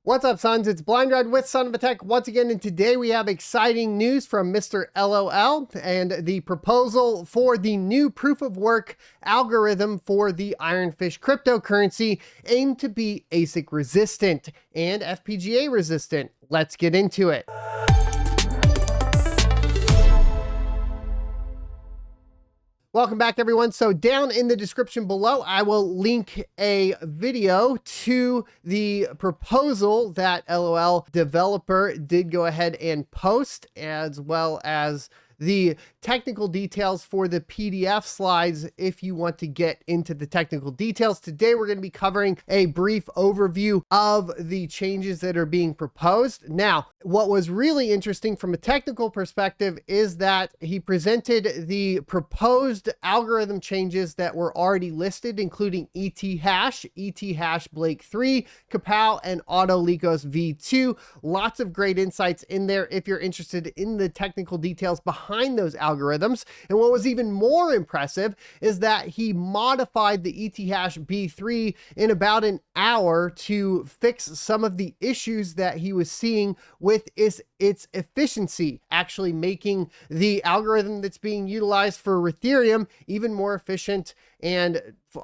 What's up, sons? It's Blind Red with Son of a Tech once again, and today we have exciting news from Mr. LOL and the proposal for the new proof of work algorithm for the Ironfish cryptocurrency aimed to be ASIC resistant and FPGA resistant. Let's get into it. Welcome back, everyone. So down in the description below, I will link a video to the proposal that LOL developer did go ahead and post, as well as the technical details for the PDF slides if you want to get into the technical details. Today, we're going to be covering a brief overview of the changes that are being proposed. Now, what was really interesting from a technical perspective is that he presented the proposed algorithm changes that were already listed, including ETH hash Blake 3, Kapow, and Autoligos V2. Lots of great insights in there if you're interested in the technical details behind those algorithms. And what was even more impressive is that he modified the ETH B3 in about an hour to fix some of the issues that he was seeing with its efficiency, actually making the algorithm that's being utilized for Ethereum even more efficient and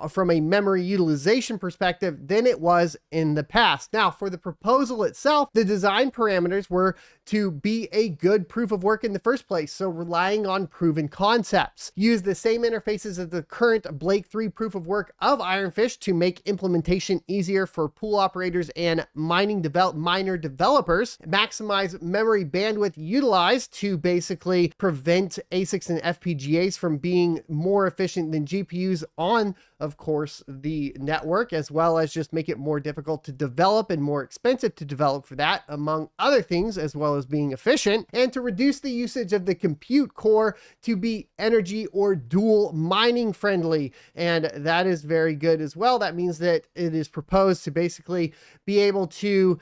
from a memory utilization perspective than it was in the past. Now, for the proposal itself, the design parameters were to be a good proof of work in the first place, so relying on proven concepts. Use the same interfaces as the current Blake 3 proof of work of Ironfish to make implementation easier for pool operators and miner developers. Maximize memory bandwidth utilized to basically prevent ASICs and FPGAs from being more efficient than GPUs on, of course, the network, as well as just make it more difficult to develop and more expensive to develop for that, among other things, as well as being efficient, and to reduce the usage of the compute core to be energy or dual mining friendly. And that is very good as well. That means that it is proposed to basically be able to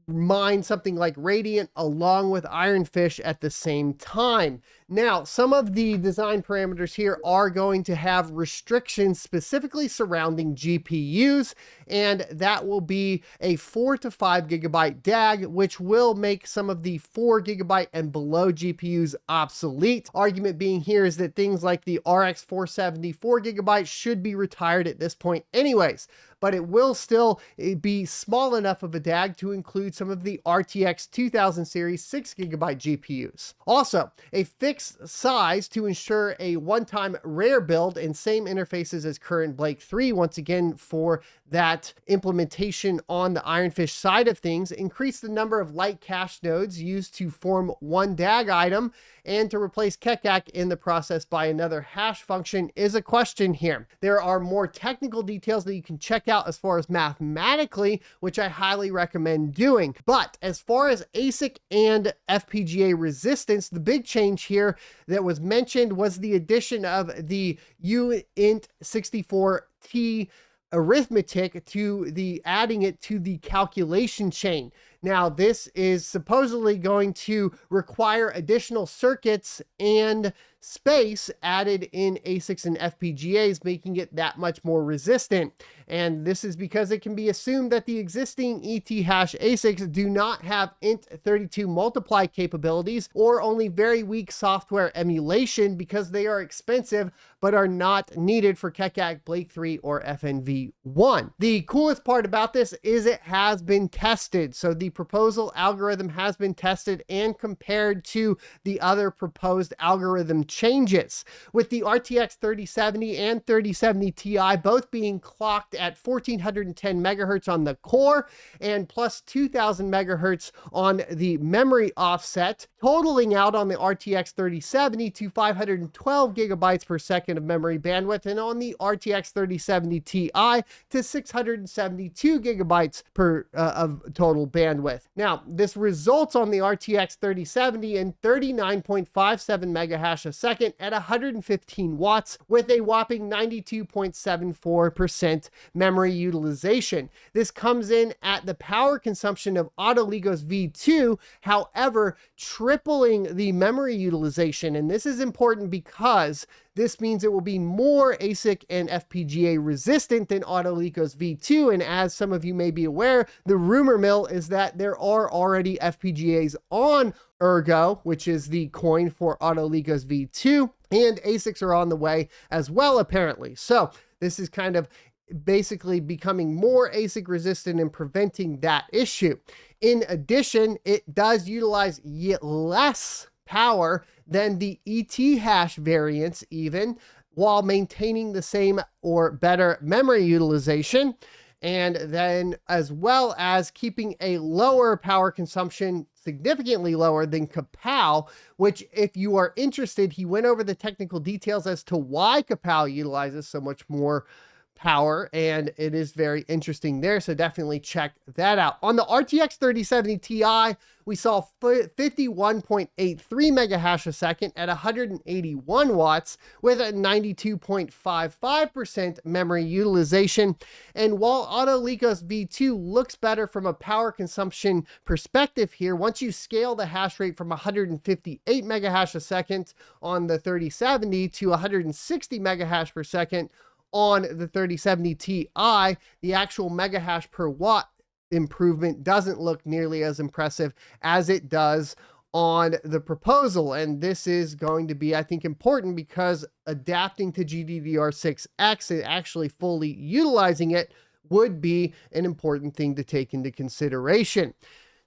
mine something like Radiant along with Ironfish at the same time. Now, some of the design parameters here are going to have restrictions specifically surrounding GPUs, and that will be a 4 to 5 gigabyte DAG, which will make some of the 4 gigabyte and below GPUs obsolete. Argument being here is that things like the RX 470 4 gigabyte should be retired at this point anyways, but it will still be small enough of a DAG to include some of the RTX 2000 series 6 gigabyte GPUs. Also, a fixed size to ensure a one-time rare build and same interfaces as current Blake 3, once again for that implementation on the Ironfish side of things. Increase the number of light cache nodes used to form one DAG item, and to replace Kekak in the process by another hash function is a question here. There are more technical details that you can check out as far as mathematically, which I highly recommend doing. But as far as ASIC and FPGA resistance, the big change here that was mentioned was the addition of the uint64t arithmetic to adding it to the calculation chain. Now, this is supposedly going to require additional circuits and space added in ASICs and FPGAs, making it that much more resistant. And this is because it can be assumed that the existing ETH ASICs do not have int32 multiply capabilities or only very weak software emulation because they are expensive but are not needed for Kekak, Blake 3, or FNV1. The coolest part about this is it has been tested. So the proposal algorithm has been tested and compared to the other proposed algorithm changes, with the RTX 3070 and 3070 Ti both being clocked at 1410 megahertz on the core and plus 2000 megahertz on the memory offset, totaling out on the RTX 3070 to 512 gigabytes per second of memory bandwidth, and on the RTX 3070 Ti to 672 gigabytes per of total bandwidth. Now, this results on the RTX 3070 in 39.57 megahash a second at 115 watts with a whopping 92.74% memory utilization. This comes in at the power consumption of Autoligos V2, however, tripling the memory utilization. And this is important because This means it will be more ASIC and FPGA resistant than Autolico's V2. And as some of you may be aware, the rumor mill is that there are already FPGAs on Ergo, which is the coin for Autolico's V2, and ASICs are on the way as well, apparently. So this is kind of basically becoming more ASIC resistant and preventing that issue. In addition, it does utilize less power than the ET hash variants even, while maintaining the same or better memory utilization, and then as well as keeping a lower power consumption, significantly lower than Kapow, which if you are interested, he went over the technical details as to why Kapow utilizes so much more power, and it is very interesting there, so definitely check that out. On the RTX 3070 Ti, we saw 51.83 mega hash a second at 181 watts with a 92.55% memory utilization. And while Autolico's V2 looks better from a power consumption perspective here, once you scale the hash rate from 158 mega hash a second on the 3070 to 160 mega hash per second on the 3070 Ti, the actual mega hash per watt improvement doesn't look nearly as impressive as it does on the proposal. And this is going to be, I think, important because adapting to GDDR6X and actually fully utilizing it would be an important thing to take into consideration.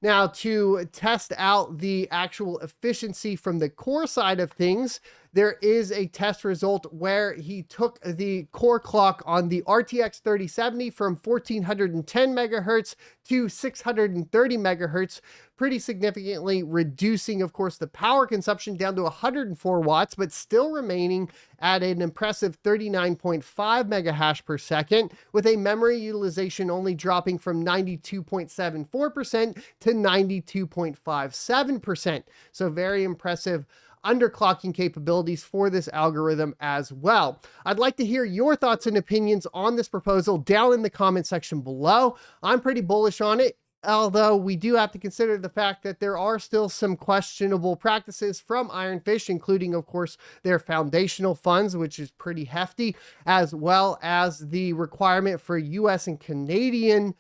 Now, to test out the actual efficiency from the core side of things, there is a test result where he took the core clock on the RTX 3070 from 1410 megahertz to 630 megahertz, pretty significantly reducing, of course, the power consumption down to 104 watts, but still remaining at an impressive 39.5 mega hash per second, with a memory utilization only dropping from 92.74% to 92.57%. So very impressive underclocking capabilities for this algorithm as well. I'd like to hear your thoughts and opinions on this proposal down in the comment section below. I'm pretty bullish on it, although we do have to consider the fact that there are still some questionable practices from Ironfish, including, of course, their foundational funds, which is pretty hefty, as well as the requirement for US and Canadian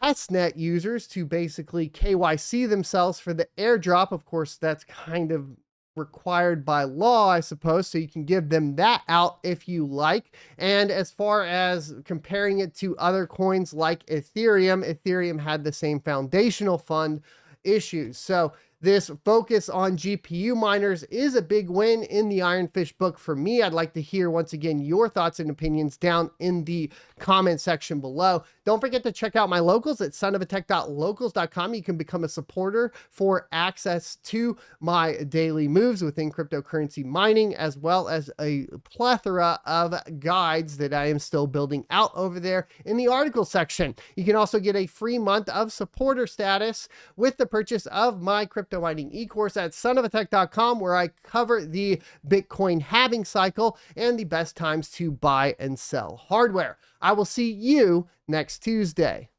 testnet users to basically KYC themselves for the airdrop. Of course, that's kind of required by law, I suppose, so you can give them that out if you like. And as far as comparing it to other coins like Ethereum had the same foundational fund issues. So this focus on GPU miners is a big win in the Ironfish book for me. I'd like to hear, once again, your thoughts and opinions down in the comment section below. Don't forget to check out my locals at sonofatech.locals.com. You can become a supporter for access to my daily moves within cryptocurrency mining, as well as a plethora of guides that I am still building out over there in the article section. You can also get a free month of supporter status with the purchase of my crypto mining e-course at sonofatech.com, where I cover the Bitcoin halving cycle and the best times to buy and sell hardware. I will see you next Tuesday.